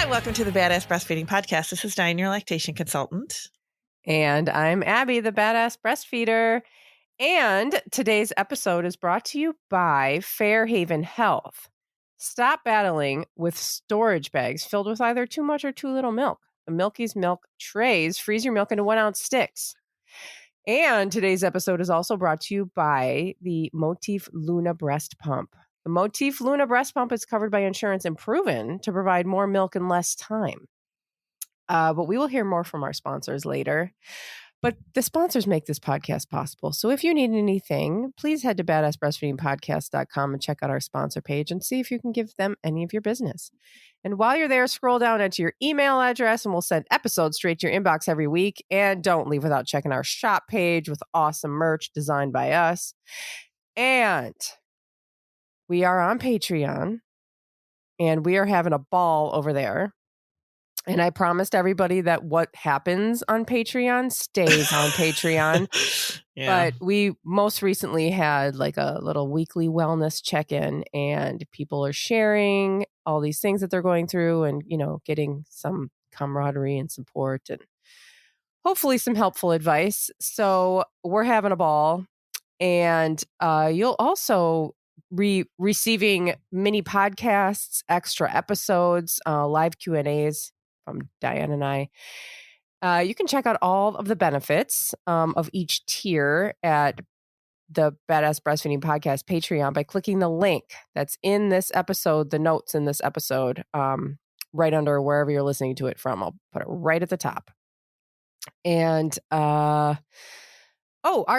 Hi, welcome to the Badass Breastfeeding Podcast. This is Dianne, your lactation consultant. And I'm Abby, the Badass Breastfeeder. And today's episode is brought to you by Fairhaven Health. Stop battling with storage bags filled with either too much or too little milk. The Milky's Milk Trays freeze your milk into 1-ounce sticks. And today's episode is also brought to you by the Motif Luna Breast Pump. The Motif Luna Breast Pump is covered by insurance and proven to provide more milk in less time. But we will hear more from our sponsors later. But the sponsors make this podcast possible. So if you need anything, please head to badassbreastfeedingpodcast.com and check out our sponsor page and see if you can give them any of your business. And while you're there, scroll down into your email address and we'll send episodes straight to your inbox every week. And don't leave without checking our shop page with awesome merch designed by us. And we are on Patreon and we are having a ball over there. And I promised everybody that what happens on Patreon stays on Patreon. Yeah. But we most recently had like a little weekly wellness check-in and people are sharing all these things that they're going through and, you know, getting some camaraderie and support and hopefully some helpful advice. So we're having a ball. And you'll also receiving mini podcasts, extra episodes, live Q&As from Dianne and I. You can check out all of the benefits of each tier at the Badass Breastfeeding Podcast Patreon by clicking the link that's in this episode, the notes in this episode, right under wherever you're listening to it from. I'll put it right at the top. And our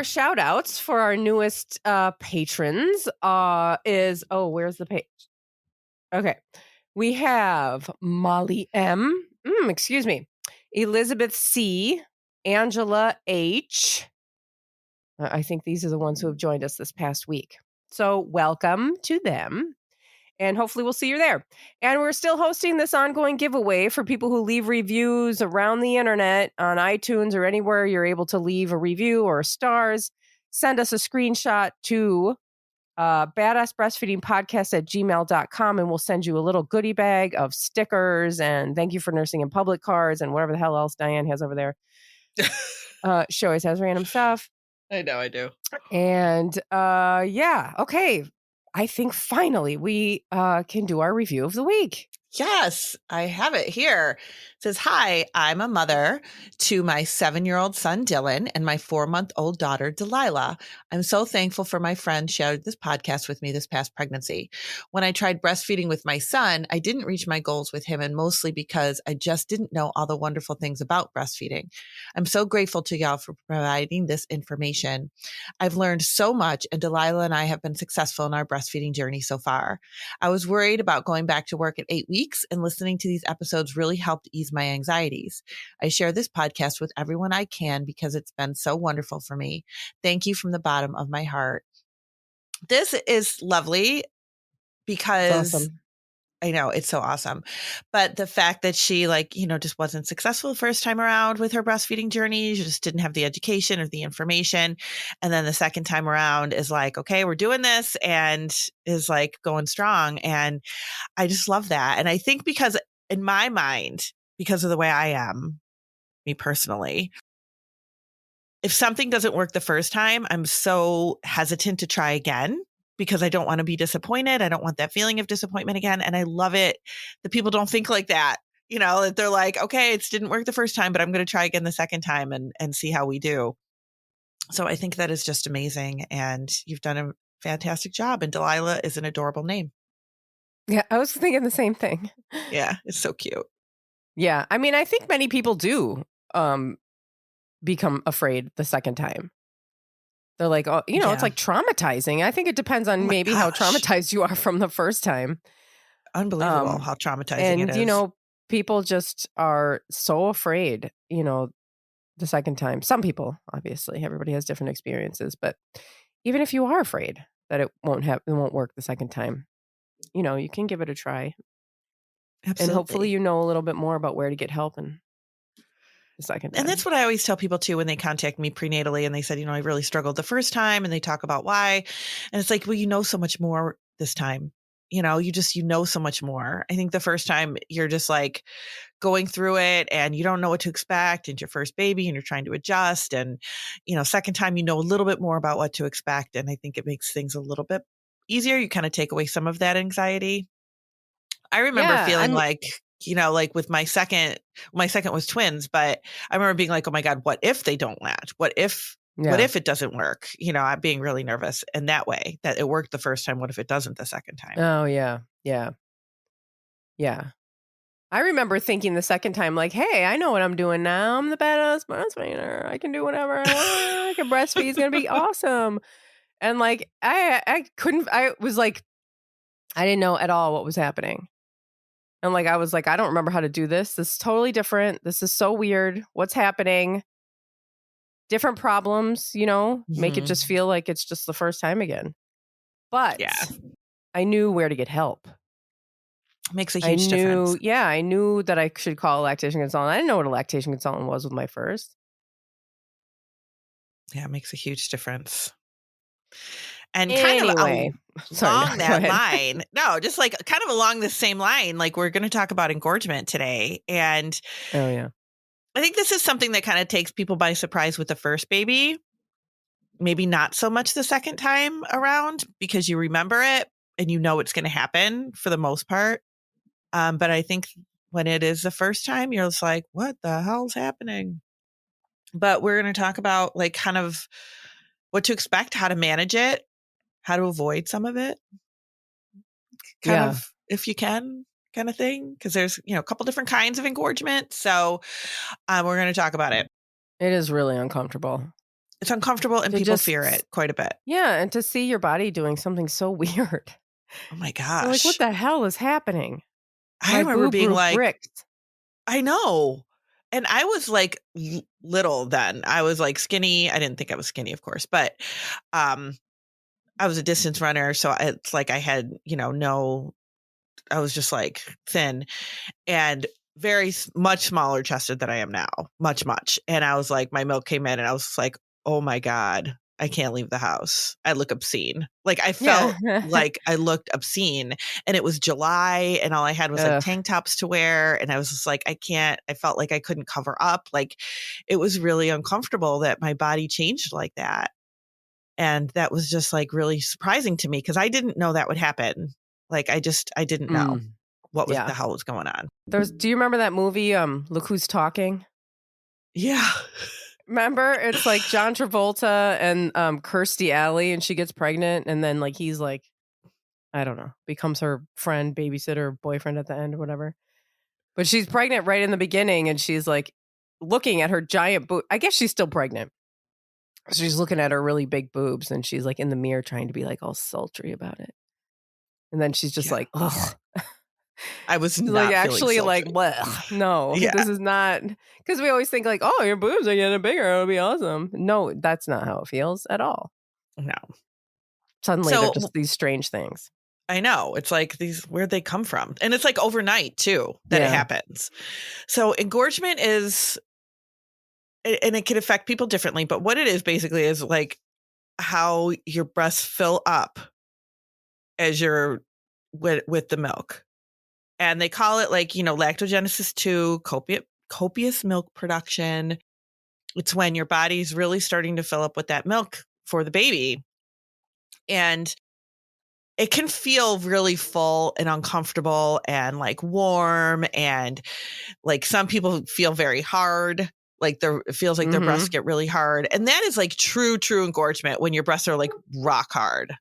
shout outs for our newest patrons is, where's the page? Okay. We have Molly M. Elizabeth C. Angela H. I think these are the ones who have joined us this past week. So welcome to them. And hopefully we'll see you there. And we're still hosting this ongoing giveaway for people who leave reviews around the internet on iTunes or anywhere you're able to leave a review or stars. Send us a screenshot to badassbreastfeedingpodcast@gmail.com and we'll send you a little goodie bag of stickers and thank you for nursing in public cards and whatever the hell else Dianne has over there. She always has random stuff. I know I do. And okay. I think finally we can do our review of the week. Yes, I have it here. It says, hi, I'm a mother to my 7-year-old son, Dylan, and my 4-month-old daughter, Delilah. I'm so thankful for my friend shared this podcast with me this past pregnancy. When I tried breastfeeding with my son, I didn't reach my goals with him, and mostly because I just didn't know all the wonderful things about breastfeeding. I'm so grateful to y'all for providing this information. I've learned so much, and Delilah and I have been successful in our breastfeeding journey so far. I was worried about going back to work at 8 weeks, and listening to these episodes really helped ease my anxieties. I share this podcast with everyone I can because it's been so wonderful for me. Thank you from the bottom of my heart. This is lovely because Awesome. I know it's so awesome. But the fact that she just wasn't successful the first time around with her breastfeeding journey, she just didn't have the education or the information. And then the second time around is like, okay, we're doing this and is like going strong. And I just love that. And I think because in my mind, because of the way I am, me personally, if something doesn't work the first time, I'm so hesitant to try again because I don't want to be disappointed. I don't want that feeling of disappointment again. And I love it that people don't think like that, that they're like, okay, it didn't work the first time, but I'm going to try again the second time and see how we do. So I think that is just amazing. And you've done a fantastic job. And Delilah is an adorable name. Yeah, I was thinking the same thing. Yeah, it's so cute. Yeah, I mean, I think many people do become afraid the second time. They're like, it's like traumatizing. I think it depends on how traumatized you are from the first time. Unbelievable how traumatizing it is. And, people just are so afraid, the second time. Some people, obviously, everybody has different experiences. But even if you are afraid that it won't work the second time, you can give it a try. Absolutely. And hopefully you know a little bit more about where to get help and the second time. And that's what I always tell people too when they contact me prenatally and they said, I really struggled the first time and they talk about why. And it's like, well, so much more this time. you know, you know so much more. I think the first time you're just like going through it and you don't know what to expect, and your first baby and you're trying to adjust. And, you know, second time, you know a little bit more about what to expect. And I think it makes things a little bit easier. You kind of take away some of that anxiety. I remember Yeah, feeling like, you know, like with my second was twins, but I remember being like, oh my God, what if they don't latch? What if it doesn't work? You know, I'm being really nervous in that way, that it worked the first time. What if it doesn't the second time? Oh, yeah. Yeah. Yeah. I remember thinking the second time, like, hey, I know what I'm doing now. I'm the badass breastfeeder. I can do whatever I want. I can breastfeed. It's going to be awesome. And like, I was like, I didn't know at all what was happening. And like, I was like, I don't remember how to do this. This is totally different. This is so weird. What's happening? Different problems, you know, make it just feel like it's just the first time again. But yeah, I knew where to get help. Makes a huge difference. Yeah, I knew that I should call a lactation consultant. I didn't know what a lactation consultant was with my first. Yeah, it makes a huge difference. And Anyway, along that line, just like kind of along the same line, like we're going to talk about engorgement today. And oh yeah, I think this is something that kind of takes people by surprise with the first baby. Maybe not so much the second time around, because you remember it and you know it's going to happen for the most part. But I think when it is the first time, you're just like, what the hell's happening? But we're going to talk about like kind of what to expect, how to manage it, how to avoid some of it, kind of, if you can, kind of thing. Because there's, you know, a couple different kinds of engorgement. So we're going to talk about it. It is really uncomfortable. It's uncomfortable and people fear it quite a bit. Yeah. And to see your body doing something so weird. Oh my gosh. Like, what the hell is happening? I remember being like, bricked. I know. And I was like little then. I was like skinny. I didn't think I was skinny, of course, but I was a distance runner. So it's like I had, you know, I was just like thin and very much smaller chested than I am now. Much. And I was like, my milk came in and I was like, oh my God, I can't leave the house. I look obscene. Like I felt like I looked obscene, and it was July and all I had was like tank tops to wear. And I was just like, I felt like I couldn't cover up. Like it was really uncomfortable that my body changed like that. And that was just like really surprising to me, because I didn't know that would happen. Like I didn't know what the hell was going on. Do you remember that movie, Look Who's Talking? Yeah. Remember? It's like John Travolta and Kirstie Alley, and she gets pregnant, and then like he's like, I don't know, becomes her friend, babysitter, boyfriend at the end or whatever. But she's pregnant right in the beginning, and she's like looking at her giant boob. I guess she's still pregnant. She's looking at her really big boobs, and she's like in the mirror trying to be like all sultry about it. And then she's just like, ugh. I was not like actually like, no, this is not, because we always think like, oh, your boobs are getting bigger, it'll be awesome. No, that's not how it feels at all. No. Suddenly they're just these strange things. I know. It's like where'd they come from? And it's like overnight too that it happens. So engorgement is, and it can affect people differently, but what it is basically is like how your breasts fill up as you're with the milk. And they call it like, you know, lactogenesis 2, copious milk production. It's when your body's really starting to fill up with that milk for the baby. And it can feel really full and uncomfortable and like warm. And like some people feel very hard. Like it feels like their breasts get really hard. And that is like true engorgement, when your breasts are like rock hard.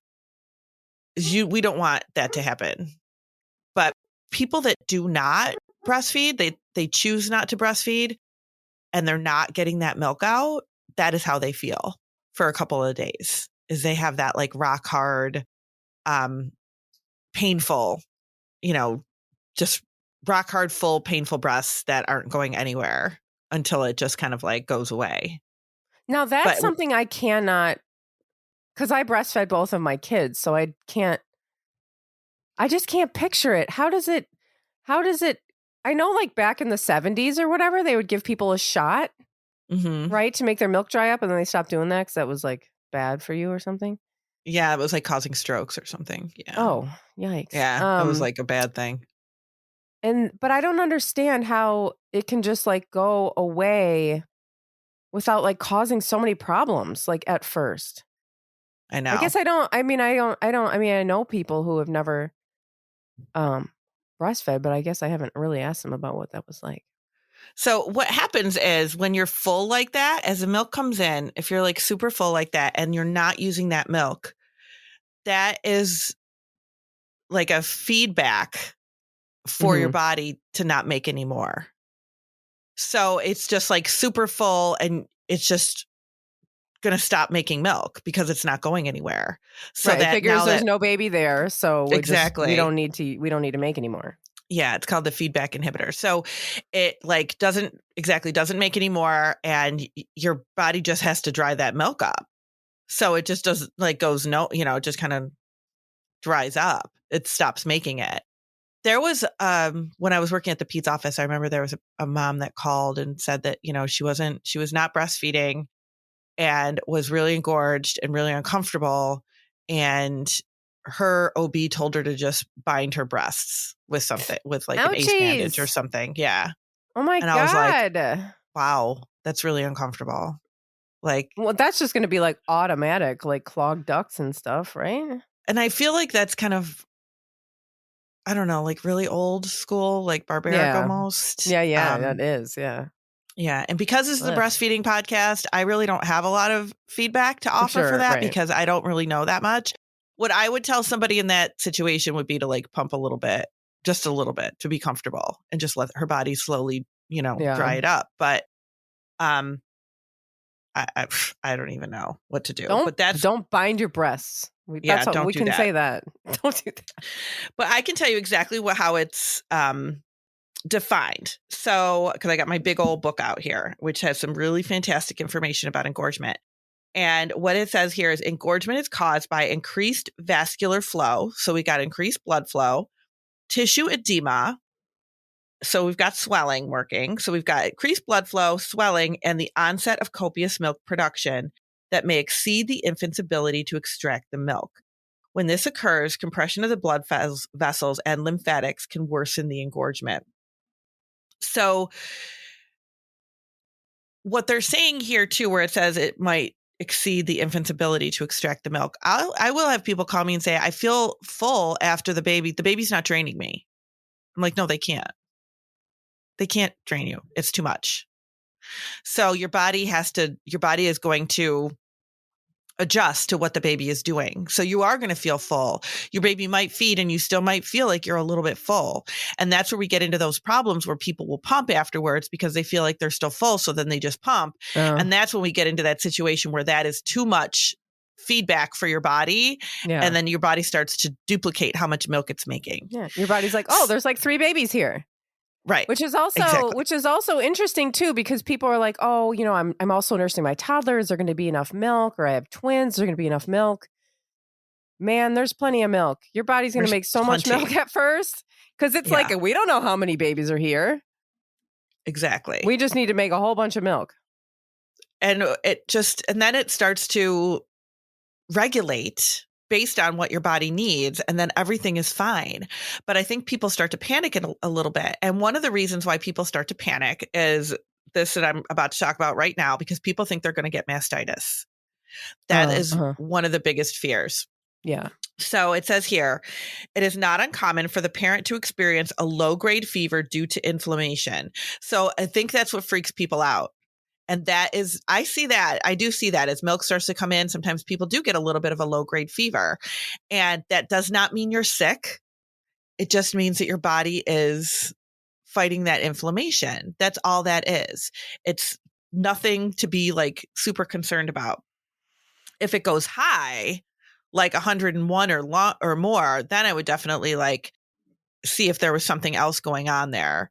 We don't want that to happen. But people that do not breastfeed, they choose not to breastfeed, and they're not getting that milk out, that is how they feel for a couple of days, is they have that like rock hard, painful, you know, just rock hard, full, painful breasts that aren't going anywhere until it just kind of like goes away. Now that's something I cannot, because I breastfed both of my kids, so I just can't picture it. How does it, I know like back in the 70s or whatever, they would give people a shot, right, to make their milk dry up, and then they stopped doing that because that was like bad for you or something. Yeah, it was like causing strokes or something. Yeah. Oh, yikes. Yeah, it was like a bad thing. But I don't understand how it can just like go away without like causing so many problems like at first. I know. I guess I know people who have never breastfed, but I guess I haven't really asked them about what that was like. So what happens is when you're full like that, as the milk comes in, if you're like super full like that and you're not using that milk, that is like a feedback for your body to not make any more. So it's just like super full and it's just going to stop making milk because it's not going anywhere. So right, that figures now there's no baby there, so we don't need to make anymore. Yeah, it's called the feedback inhibitor. So it like doesn't make any more, and your body just has to dry that milk up. So it just doesn't like goes no, it just kind of dries up. It stops making it. There was when I was working at the Pete's office, I remember there was a mom that called and said that, she was not breastfeeding and was really engorged and really uncomfortable. And her OB told her to just bind her breasts with something, with like an ace bandage or something. Yeah. Oh my And God. I was like, wow, that's really uncomfortable. Like, well, that's just going to be like automatic, like clogged ducts and stuff, right? And I feel like that's kind of, I don't know, like really old school, like barbaric almost. Yeah, that is. Yeah. Yeah. And because this is a breastfeeding podcast, I really don't have a lot of feedback to offer for that because I don't really know that much. What I would tell somebody in that situation would be to like pump a little bit, just a little bit to be comfortable and just let her body slowly, dry it up. But I don't even know what to do. Don't bind your breasts. Don't we can say that. Don't do that. But I can tell you exactly how it's defined. So, because I got my big old book out here, which has some really fantastic information about engorgement. And what it says here is engorgement is caused by increased vascular flow. So we got increased blood flow, tissue edema. So we've got swelling working. So we've got increased blood flow, swelling, and the onset of copious milk production that may exceed the infant's ability to extract the milk. When this occurs, compression of the blood vessels and lymphatics can worsen the engorgement. So what they're saying here too, where it says it might exceed the infant's ability to extract the milk, I will have people call me and say, I feel full after the baby's not draining me. I'm like, no, they can't. They can't drain you. It's too much. So your body is going to adjust to what the baby is doing. So you are going to feel full. Your baby might feed and you still might feel like you're a little bit full. And that's where we get into those problems where people will pump afterwards because they feel like they're still full. So then they just pump. Oh. And that's when we get into that situation where that is too much feedback for your body. Yeah. And then your body starts to duplicate how much milk it's making. Yeah. Your body's like, oh, there's like 3 babies here. Right. Which is also interesting too, because people are like, oh, I'm also nursing my toddler. Is there going to be enough milk? Or I have twins. Is there going to be enough milk? Man, there's plenty of milk. Your body's going to make so much milk at first because it's like, we don't know how many babies are here. Exactly. We just need to make a whole bunch of milk. And then it starts to regulate based on what your body needs, and then everything is fine. But I think people start to panic a little bit. And one of the reasons why people start to panic is this that I'm about to talk about right now, because people think they're going to get mastitis. That is one of the biggest fears. Yeah. So it says here, it is not uncommon for the parent to experience a low-grade fever due to inflammation. So I think that's what freaks people out. And I do see that as milk starts to come in, sometimes people do get a little bit of a low grade fever, and that does not mean you're sick. It just means that your body is fighting that inflammation. That's all that is. It's nothing to be like super concerned about. If it goes high, like 101 or more, then I would definitely like see if there was something else going on there.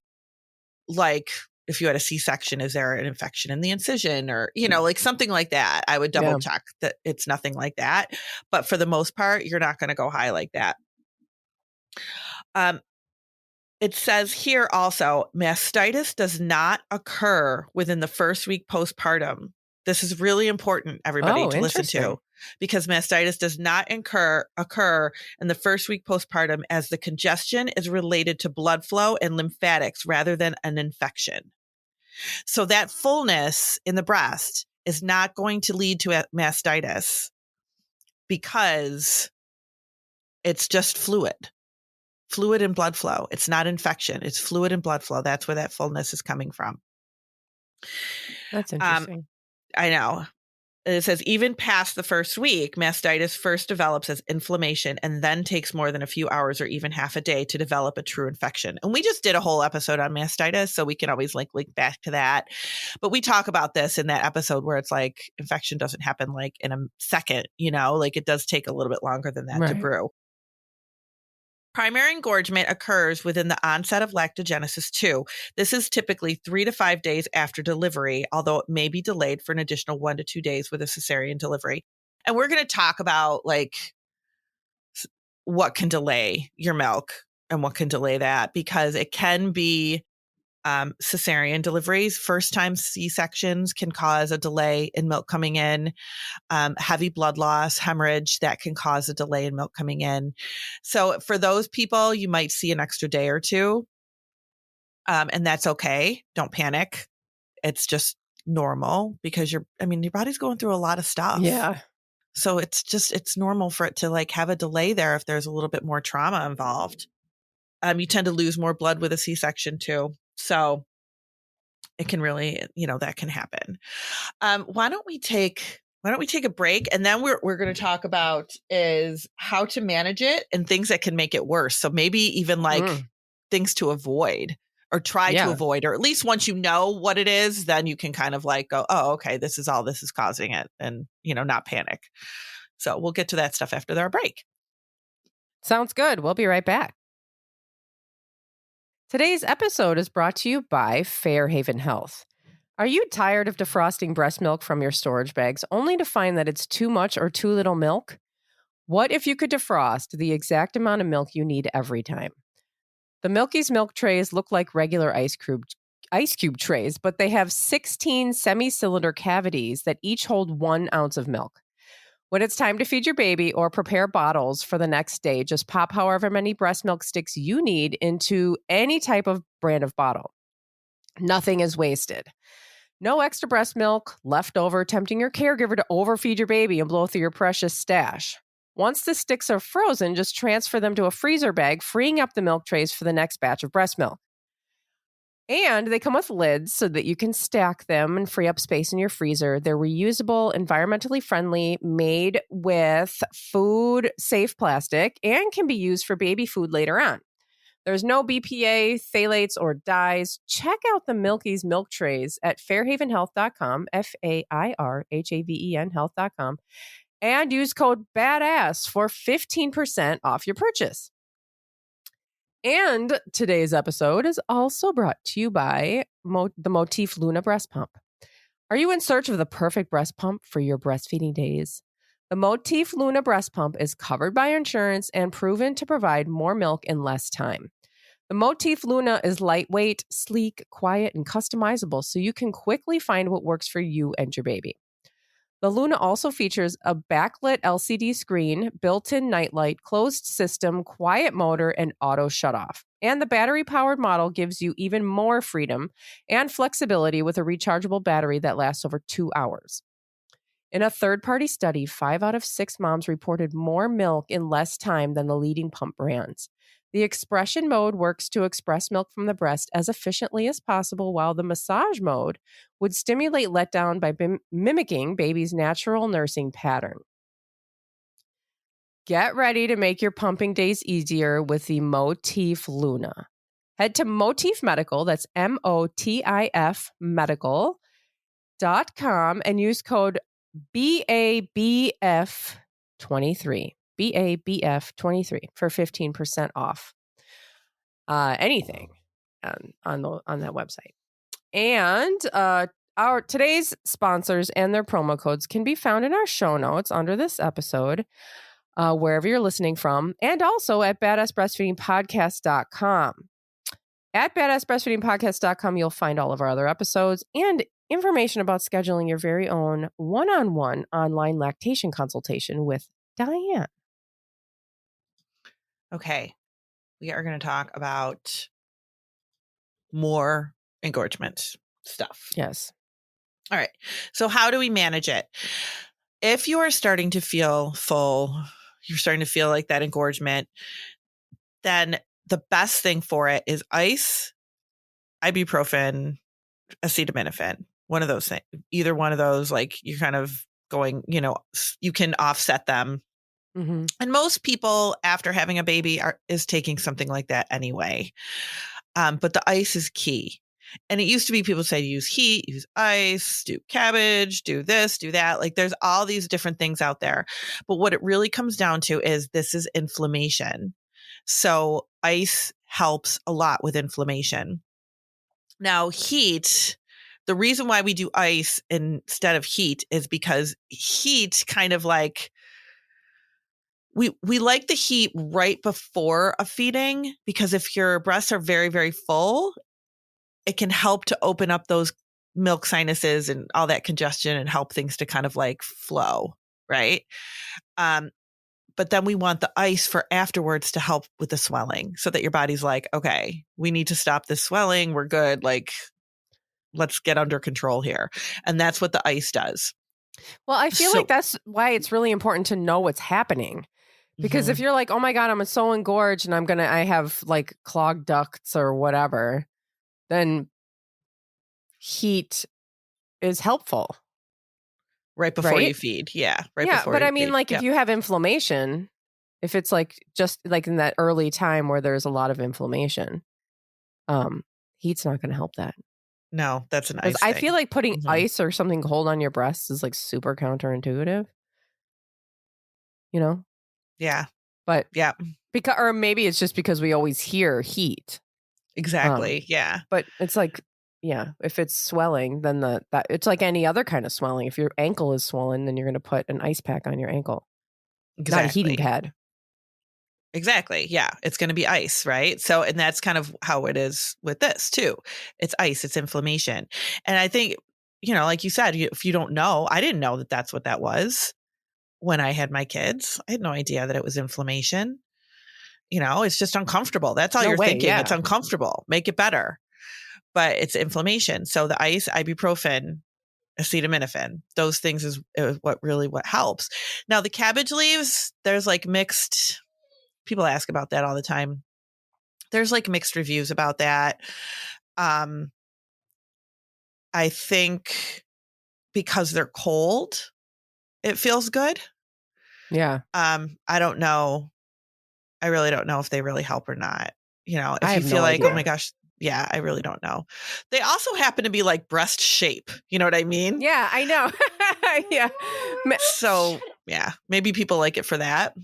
Like, if you had a C-section, is there an infection in the incision or, like something like that? I would double check that it's nothing like that. But for the most part, you're not going to go high like that. It says here also, mastitis does not occur within the first week postpartum. This is really important, everybody, to listen to. because mastitis does not occur in the first week postpartum, as the congestion is related to blood flow and lymphatics rather than an infection. So that fullness in the breast is not going to lead to mastitis because it's just fluid and blood flow. It's not infection. It's fluid and blood flow. That's where that fullness is coming from. That's interesting. I know. It says even past the first week, mastitis first develops as inflammation and then takes more than a few hours or even half a day to develop a true infection. And we just did a whole episode on mastitis, so we can always link back to that. But we talk about this in that episode where it's like infection doesn't happen like in a second, like it does take a little bit longer than that to brew. Primary engorgement occurs within the onset of lactogenesis too. This is typically 3 to 5 days after delivery, although it may be delayed for an additional 1 to 2 days with a cesarean delivery. And we're going to talk about like what can delay your milk and what can delay that, because it can be cesarean deliveries. First time C-sections can cause a delay in milk coming in. Heavy blood loss, hemorrhage, that can cause a delay in milk coming in. So for those people, you might see an extra day or two. And that's okay. Don't panic. It's just normal because your body's going through a lot of stuff. Yeah. So it's normal for it to like have a delay there if there's a little bit more trauma involved. You tend to lose more blood with a C-section too. So it can really, that can happen. Why don't we take a break, and then we're going to talk about is how to manage it and things that can make it worse. So maybe even like things to avoid or try to avoid, or at least once you know what it is, then you can kind of like go, oh, okay, this is causing it, and not panic. So we'll get to that stuff after our break. Sounds good. We'll be right back. Today's episode is brought to you by Fairhaven Health. Are you tired of defrosting breast milk from your storage bags only to find that it's too much or too little milk? What if you could defrost the exact amount of milk you need every time? The Milky's milk trays look like regular ice cube trays, but they have 16 semi-cylinder cavities that each hold 1 ounce of milk. When it's time to feed your baby or prepare bottles for the next day, just pop however many breast milk sticks you need into any type of brand of bottle. Nothing is wasted. No extra breast milk left over, tempting your caregiver to overfeed your baby and blow through your precious stash. Once the sticks are frozen, just transfer them to a freezer bag, freeing up the milk trays for the next batch of breast milk. And they come with lids so that you can stack them and free up space in your freezer. They're reusable, environmentally friendly, made with food-safe plastic, and can be used for baby food later on. There's no BPA, phthalates, or dyes. Check out the Milky's milk trays at fairhavenhealth.com, FAIRHAVEN health.com, and use code BADASS for 15% off your purchase. And today's episode is also brought to you by the Motif Luna breast pump. Are you in search of the perfect breast pump for your breastfeeding days? The Motif Luna breast pump is covered by insurance and proven to provide more milk in less time. The Motif Luna is lightweight, sleek, quiet, and customizable, so you can quickly find what works for you and your baby. The Luna also features a backlit LCD screen, built-in nightlight, closed system, quiet motor, and auto shutoff. And the battery-powered model gives you even more freedom and flexibility with a rechargeable battery that lasts over 2 hours. In a third-party study, 5 out of 6 moms reported more milk in less time than the leading pump brands. The expression mode works to express milk from the breast as efficiently as possible, while the massage mode would stimulate letdown by mimicking baby's natural nursing pattern. Get ready to make your pumping days easier with the Motif Luna. Head to Motif Medical, that's MOTIF medical.com, and use code BABF23. BABF23 for 15% off anything on that website. And our today's sponsors and their promo codes can be found in our show notes under this episode, wherever you're listening from, and also at badassbreastfeedingpodcast.com. At badassbreastfeedingpodcast.com, you'll find all of our other episodes, and information about scheduling your very own one-on-one online lactation consultation with Dianne. Okay. We are going to talk about more engorgement stuff. Yes. All right. So how do we manage it? If you are starting to feel full, you're starting to feel like that engorgement, then the best thing for it is ice, ibuprofen, acetaminophen, one of those things, either one of those, like you're kind of going, you can offset them. Mm-hmm. And most people after having a baby is taking something like that anyway. But the ice is key. And it used to be people say use heat, use ice, do cabbage, do this, do that. Like there's all these different things out there. But what it really comes down to is this is inflammation. So ice helps a lot with inflammation. Now, heat, the reason why we do ice instead of heat is because heat kind of like, we like the heat right before a feeding, because if your breasts are very, very full, it can help to open up those milk sinuses and all that congestion and help things to kind of like flow, right? But then we want the ice for afterwards to help with the swelling so that your body's like, okay, we need to stop this swelling. We're good. Like, let's get under control here. And that's what the ice does. Well, I feel like that's why it's really important to know what's happening. Because if you're like, oh my God, I'm so engorged and I have like clogged ducts or whatever, then heat is helpful. Right before you feed. Yeah. Right before but you I mean, feed. like if you have inflammation, if it's like just like in that early time where there's a lot of inflammation, heat's not going to help that. No, that's an ice I thing. feel like putting ice or something cold on your breasts is like super counterintuitive. Yeah. But yeah. Or maybe it's just because we always hear heat. Exactly. Yeah. But it's like, if it's swelling, then that it's like any other kind of swelling. If your ankle is swollen, then you're going to put an ice pack on your ankle. Exactly. Not a heating pad. Exactly. Yeah. It's going to be ice, right? So, and that's kind of how it is with this too. It's ice, it's inflammation. And I think, like you said, if you don't know, I didn't know that that's what that was when I had my kids. I had no idea that it was inflammation. It's just uncomfortable. That's all you're thinking. Yeah. It's uncomfortable. Make it better. But it's inflammation. So the ice, ibuprofen, acetaminophen, those things is what helps. Now the cabbage leaves, there's like mixed, people ask about that all the time. There's like mixed reviews about that. I think because they're cold, it feels good. Yeah. I don't know. I really don't know if they really help or not. If you feel like, idea. oh my gosh, yeah, I really don't know. They also happen to be like breast shape. You know what I mean? Yeah, I know. Yeah. So yeah, maybe people like it for that.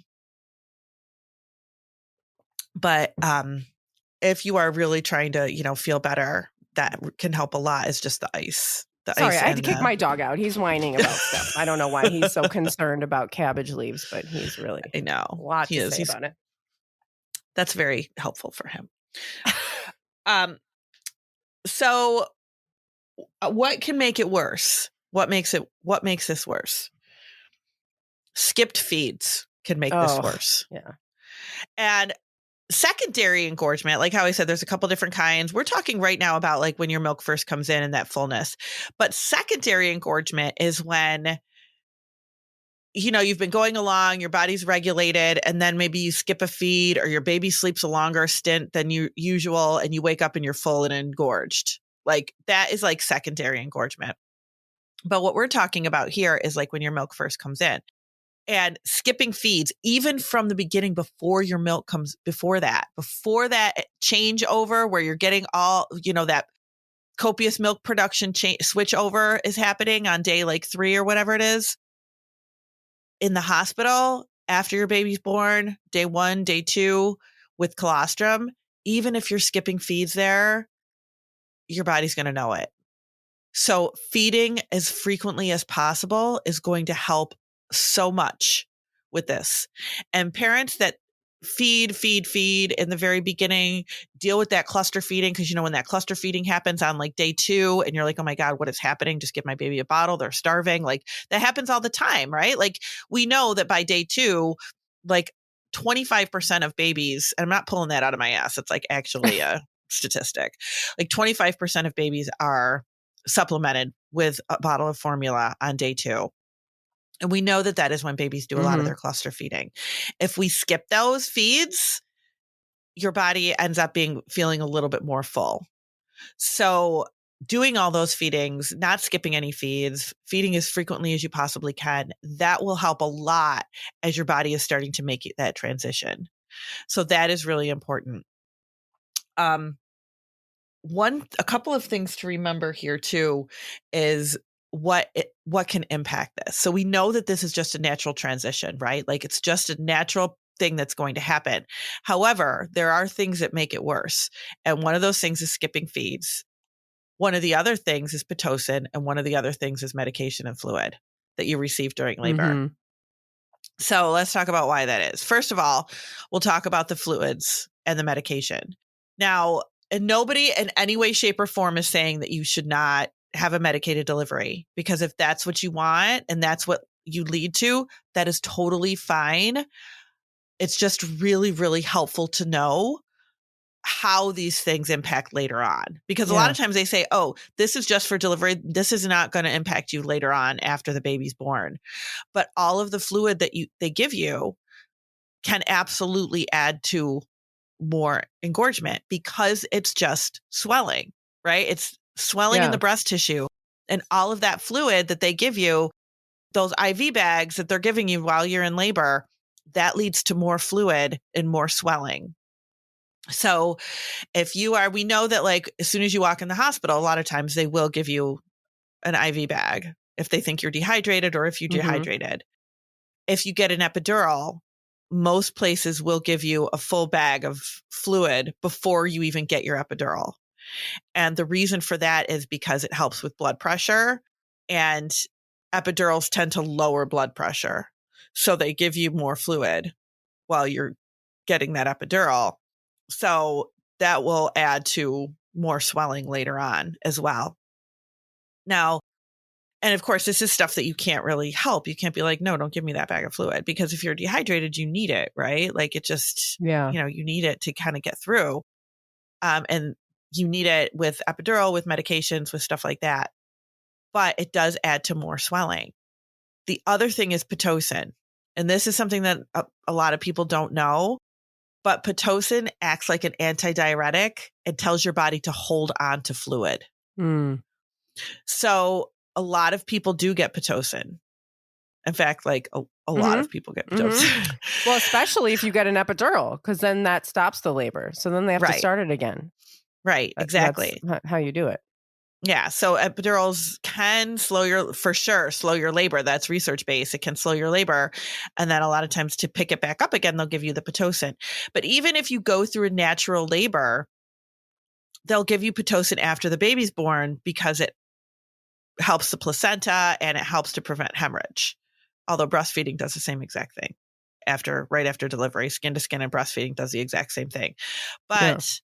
But if you are really trying to, feel better, that can help a lot. Is just the ice. Sorry, I had to kick my dog out. He's whining about stuff. I don't know why he's so concerned about cabbage leaves, but he's really I know a lot to say about it. That's very helpful for him. So what can make it worse? What makes this worse? Skipped feeds can make this worse. Yeah. And secondary engorgement, like how I said, there's a couple different kinds. We're talking right now about like when your milk first comes in and that fullness. But secondary engorgement is when, you've been going along, your body's regulated, and then maybe you skip a feed or your baby sleeps a longer stint than usual and you wake up and you're full and engorged. Like that is like secondary engorgement. But what we're talking about here is like when your milk first comes in. And skipping feeds, even from the beginning, before your milk comes, before that changeover where you're getting all, that copious milk production switch over is happening on day like 3 or whatever it is. In the hospital, after your baby's born, day 1, day 2 with colostrum, even if you're skipping feeds there, your body's going to know it. So feeding as frequently as possible is going to help so much with this. And parents that feed in the very beginning, deal with that cluster feeding. Cause when that cluster feeding happens on like day 2 and you're like, oh my God, what is happening? Just give my baby a bottle. They're starving. Like that happens all the time, right? Like we know that by day 2, like 25% of babies, and I'm not pulling that out of my ass. It's like actually a statistic, like 25% of babies are supplemented with a bottle of formula on day 2. And we know that that is when babies do a lot of their cluster feeding. If we skip those feeds, your body ends up feeling a little bit more full. So doing all those feedings, not skipping any feeds, feeding as frequently as you possibly can, that will help a lot as your body is starting to make that transition. So that is really important. A couple of things to remember here too is what can impact this. So we know that this is just a natural transition, right? Like it's just a natural thing that's going to happen. However, there are things that make it worse. And one of those things is skipping feeds. One of the other things is Pitocin. And one of the other things is medication and fluid that you receive during labor. So let's talk about why that is. First of all, we'll talk about the fluids and the medication. Now, and nobody in any way, shape, or form is saying that you should not have a medicated delivery, because if that's what you want and that's what you lead to, that is totally fine. It's just really, really helpful to know how these things impact later on, because a lot of times they say, oh, this is just for delivery. This is not going to impact you later on after the baby's born. But all of the fluid that they give you can absolutely add to more engorgement, because it's just swelling, right? It's swelling in the breast tissue, and all of that fluid that they give you, those IV bags that they're giving you while you're in labor, that leads to more fluid and more swelling. So we know that like as soon as you walk in the hospital, a lot of times they will give you an IV bag if they think you're dehydrated or if you're dehydrated. If you get an epidural, most places will give you a full bag of fluid before you even get your epidural. And the reason for that is because it helps with blood pressure, and epidurals tend to lower blood pressure. So they give you more fluid while you're getting that epidural. So that will add to more swelling later on as well. Now, and of course, this is stuff that you can't really help. You can't be like, no, don't give me that bag of fluid, because if you're dehydrated, you need it, right? Like it just, you need it to kind of get through. And you need it with epidural, with medications, with stuff like that. But it does add to more swelling. The other thing is Pitocin. And this is something that a lot of people don't know. But Pitocin acts like an antidiuretic. It tells your body to hold on to fluid. So a lot of people do get Pitocin. In fact, like a lot of people get Pitocin. Well, especially if you get an epidural, because then that stops the labor. So then they have to start it again. Right, exactly. That's how you do it. Yeah. So epidurals can slow your labor. That's research based. It can slow your labor. And then a lot of times to pick it back up again, they'll give you the Pitocin. But even if you go through a natural labor, they'll give you Pitocin after the baby's born, because it helps the placenta and it helps to prevent hemorrhage. Although breastfeeding does the same exact thing right after delivery. Skin to skin and breastfeeding does the exact same thing. But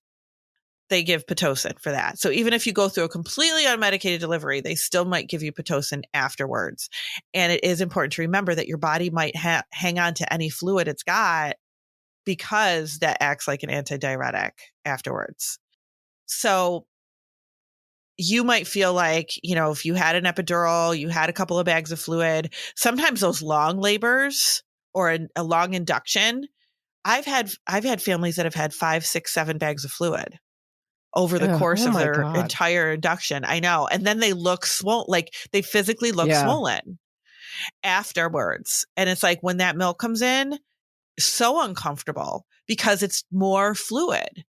they give Pitocin for that. So even if you go through a completely unmedicated delivery, they still might give you Pitocin afterwards. And it is important to remember that your body might hang on to any fluid it's got, because that acts like an antidiuretic afterwards. So you might feel like, if you had an epidural, you had a couple of bags of fluid, sometimes those long labors or a long induction, I've had families that have had 5, 6, 7 bags of fluid over the course of their entire induction. I know. And then they look swollen, like they physically look swollen afterwards. And it's like when that milk comes in, so uncomfortable, because it's more fluid.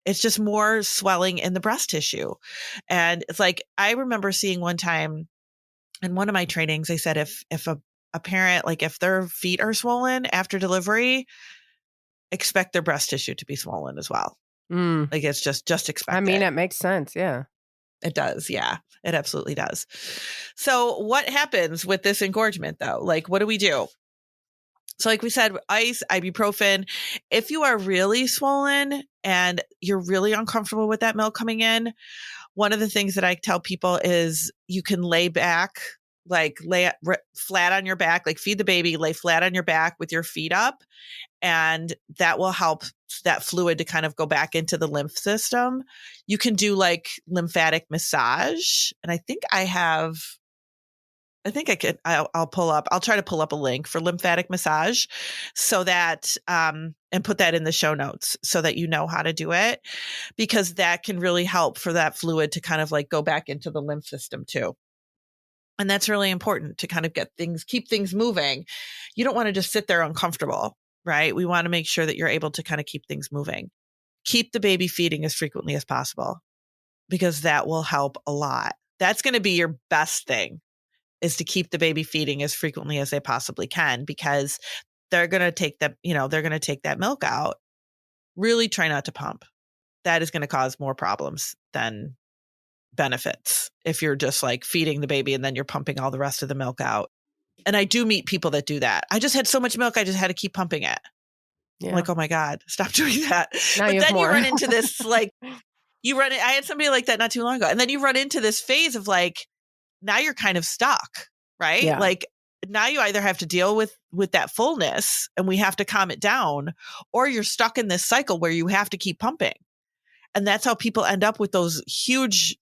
It's just more swelling in the breast tissue. And it's like, I remember seeing one time in one of my trainings, they said if a parent, like if their feet are swollen after delivery, expect their breast tissue to be swollen as well. Like it's just expect I mean, it makes sense. Yeah. It does. Yeah, it absolutely does. So what happens with this engorgement though? Like, what do we do? So like we said, ice, ibuprofen. If you are really swollen and you're really uncomfortable with that milk coming in, one of the things that I tell people is you can lay back, like flat on your back, like feed the baby, lay flat on your back with your feet up. And that will help that fluid to kind of go back into the lymph system. You can do like lymphatic massage. And I'll try to pull up a link for lymphatic massage so that, and put that in the show notes so that you know how to do it, because that can really help for that fluid to kind of like go back into the lymph system too. And that's really important to kind of keep things moving. You don't want to just sit there uncomfortable, right? We want to make sure that you're able to kind of keep things moving. Keep the baby feeding as frequently as possible, because that will help a lot. That's going to be your best thing, is to keep the baby feeding as frequently as they possibly can, because they're going to take that milk out. Really try not to pump. That is going to cause more problems than benefits if you're just like feeding the baby and then you're pumping all the rest of the milk out. And I do meet people that do that. I just had so much milk, I just had to keep pumping it. Yeah. I'm like, oh my God, stop doing that. Now But you have then you more. run into this, like, I had somebody like that not too long ago. And then you run into this phase of like, now you're kind of stuck, right? Yeah. Like now you either have to deal with that fullness and we have to calm it down, or you're stuck in this cycle where you have to keep pumping. And that's how people end up with those huge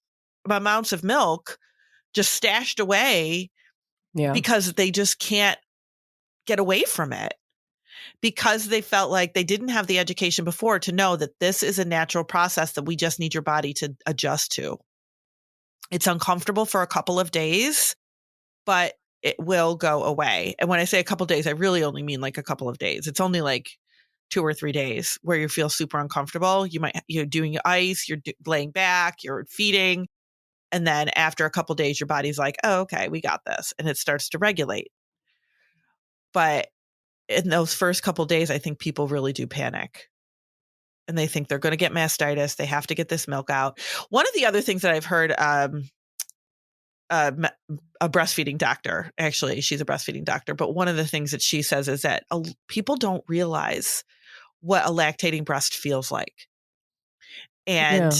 amounts of milk just stashed away, Yeah. because they just can't get away from it, because they felt like they didn't have the education before to know that this is a natural process that we just need your body to adjust to. It's uncomfortable for a couple of days, but it will go away. And when I say a couple of days, I really only mean like a couple of days. It's only like 2 or 3 days where you feel super uncomfortable. You're doing your ice, you're laying back, you're feeding. And then after a couple of days, your body's like, oh, okay, we got this. And it starts to regulate. But in those first couple of days, I think people really do panic. And they think they're going to get mastitis. They have to get this milk out. One of the other things that I've heard, a breastfeeding doctor, actually, she's a breastfeeding doctor, but one of the things that she says is that people don't realize what a lactating breast feels like. And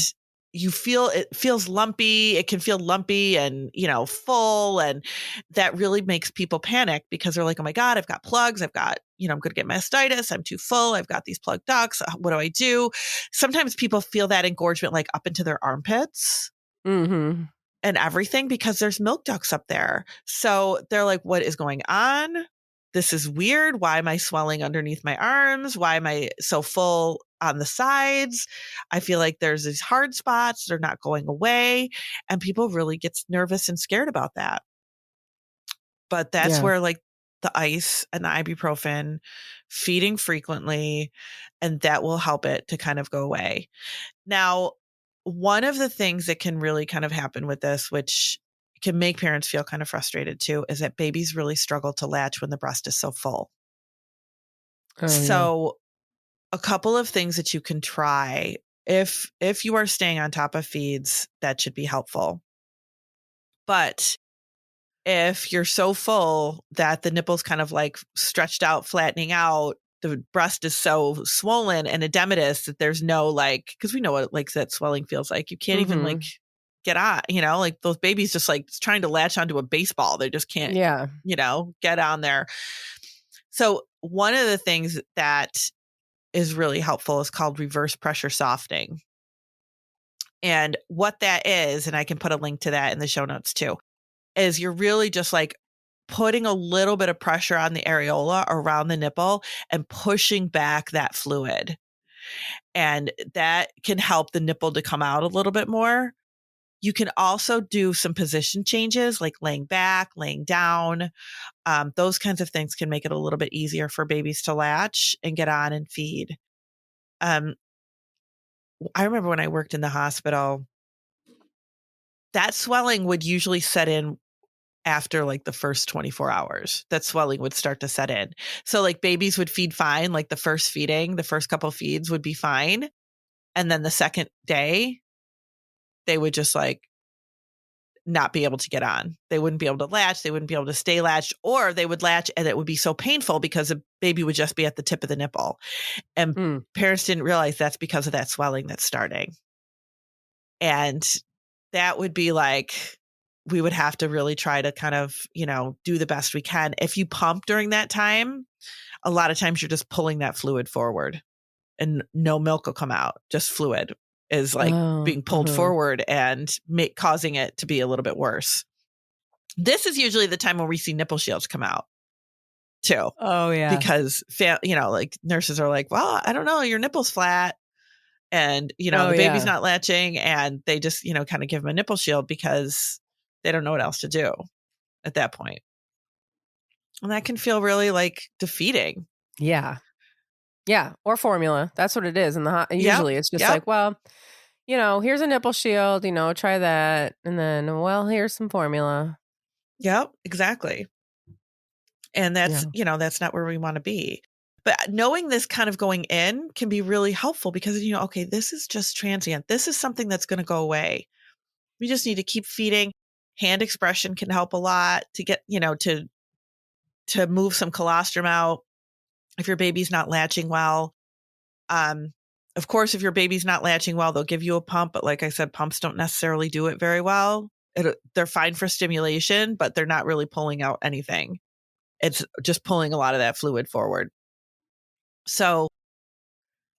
it feels lumpy. It can feel lumpy and, full. And that really makes people panic, because they're like, oh my God, I've got plugs. I'm going to get mastitis. I'm too full. I've got these plugged ducts. What do I do? Sometimes people feel that engorgement like up into their armpits. Mm-hmm. And everything, because there's milk ducts up there. So they're like, what is going on? This is weird. Why am I swelling underneath my arms? Why am I so full on the sides? I feel like there's these hard spots. They're not going away. And people really get nervous and scared about that. But that's where like the ice and the ibuprofen, feeding frequently, and that will help it to kind of go away. Now, one of the things that can really kind of happen with this, which can make parents feel kind of frustrated too, is that babies really struggle to latch when the breast is so full. So a couple of things that you can try if you are staying on top of feeds, that should be helpful. But if you're so full that the nipple's kind of like stretched out, flattening out, the breast is so swollen and edematous that there's no because we know what like that swelling feels like. You can't even like get on, like those babies just like trying to latch onto a baseball. They just can't, get on there. So one of the things that is really helpful is called reverse pressure softening. And what that is, and I can put a link to that in the show notes too, is you're really just like putting a little bit of pressure on the areola around the nipple and pushing back that fluid. And that can help the nipple to come out a little bit more. You can also do some position changes like laying back, laying down. Those kinds of things can make it a little bit easier for babies to latch and get on and feed. I remember when I worked in the hospital, that swelling would usually set in after like the first 24 hours. That swelling would start to set in. So like babies would feed fine, like the first couple feeds would be fine. And then the second day, they would just like not be able to get on. They wouldn't be able to latch. They wouldn't be able to stay latched, or they would latch and it would be so painful because the baby would just be at the tip of the nipple. And parents didn't realize that's because of that swelling that's starting. And that would be like, we would have to really try to kind of, do the best we can. If you pump during that time, a lot of times you're just pulling that fluid forward and no milk will come out. Just fluid is like being pulled forward and causing it to be a little bit worse. This is usually the time when we see nipple shields come out too. Oh yeah. Because, like nurses are like, well, I don't know, your nipple's flat. And, the baby's not latching, and they just, kind of give them a nipple shield because they don't know what else to do at that point. And that can feel really like defeating. Yeah. Yeah. Or formula. That's what it is. And usually it's just like, well, here's a nipple shield, try that. And then, well, here's some formula. Yep, exactly. And that's, that's not where we want to be. But knowing this kind of going in can be really helpful because, okay, this is just transient. This is something that's going to go away. We just need to keep feeding. Hand expression can help a lot to get, to move some colostrum out if your baby's not latching well. Of course, if your baby's not latching well, they'll give you a pump. But like I said, pumps don't necessarily do it very well. They're fine for stimulation, but they're not really pulling out anything. It's just pulling a lot of that fluid forward. So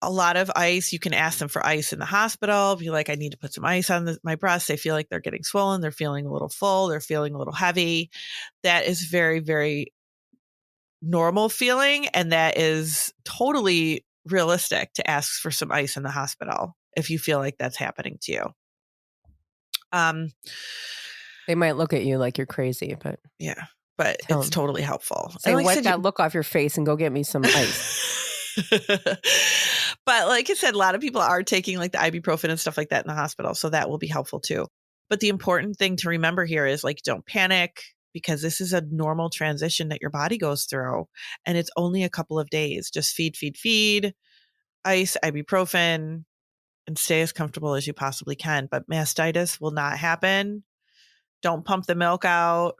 a lot of ice, you can ask them for ice in the hospital. Be like, I need to put some ice on my breasts. They feel like they're getting swollen. They're feeling a little full. They're feeling a little heavy. That is very, very normal feeling. And that is totally realistic to ask for some ice in the hospital if you feel like that's happening to you. They might look at you like you're crazy, but yeah, but it's totally helpful. Say, wipe that look off your face and go get me some ice. But like I said, a lot of people are taking like the ibuprofen and stuff like that in the hospital. So that will be helpful too. But the important thing to remember here is like, don't panic because this is a normal transition that your body goes through. And it's only a couple of days. Just feed, ice, ibuprofen, and stay as comfortable as you possibly can. But mastitis will not happen. Don't pump the milk out.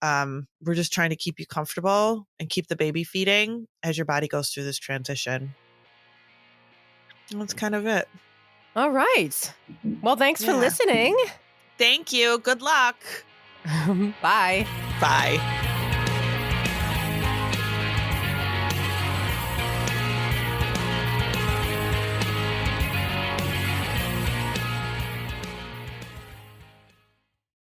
We're just trying to keep you comfortable and keep the baby feeding as your body goes through this transition. And that's kind of it. All right. Well, thanks for listening. Thank you. Good luck. Bye. Bye.